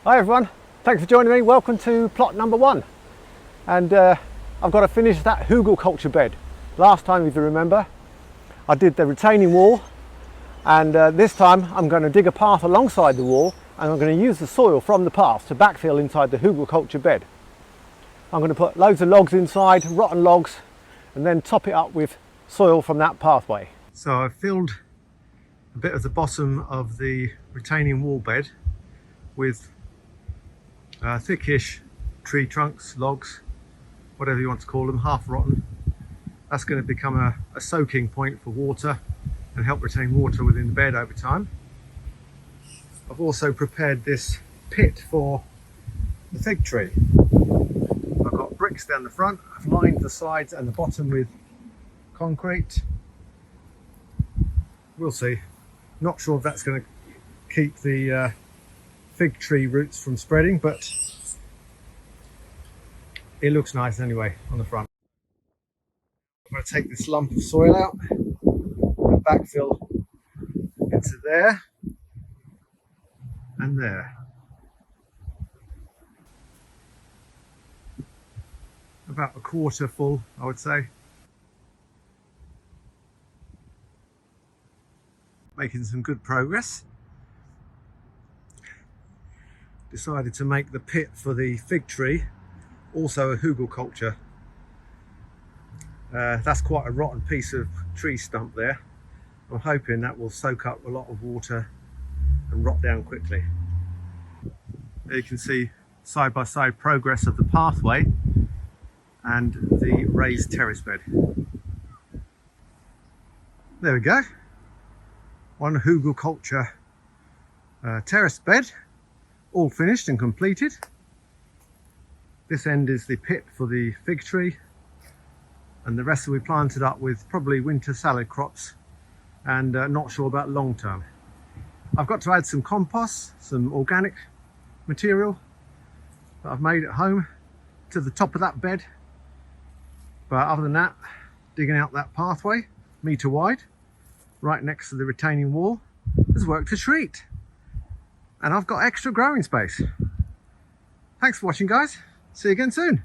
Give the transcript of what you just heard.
Hi everyone, thanks for joining me. Welcome to plot number 1. And I've got to finish that Hügelkultur bed. Last time, if you remember, I did the retaining wall, and this time I'm going to dig a path alongside the wall, and I'm going to use the soil from the path to backfill inside the Hügelkultur bed. I'm going to put loads of logs inside, rotten logs, and then top it up with soil from that pathway. So I've filled a bit of the bottom of the retaining wall bed with thickish tree trunks, logs, whatever you want to call them, half rotten. That's going to become a soaking point for water and help retain water within the bed over time. I've also prepared this pit for the fig tree. I've got bricks down the front. I've lined the sides and the bottom with concrete. We'll see. Not sure if that's going to keep the fig tree roots from spreading, but it looks nice anyway on the front. I'm going to take this lump of soil out and backfill into there and there. About a quarter full, I would say. Making some good progress. Decided to make the pit for the fig tree also a Hugelkultur. That's quite a rotten piece of tree stump there. I'm hoping that will soak up a lot of water and rot down quickly. There you can see side by side progress of the pathway and the raised terrace bed. There we go. One Hugelkultur terrace bed, all finished and completed. This end is the pit for the fig tree, and the rest will be planted up with probably winter salad crops, and not sure about long term. I've got to add some compost, some organic material that I've made at home to the top of that bed. But other than that, digging out that pathway, metre wide, right next to the retaining wall, has worked a treat. And I've got extra growing space. Thanks for watching, guys. See you again soon.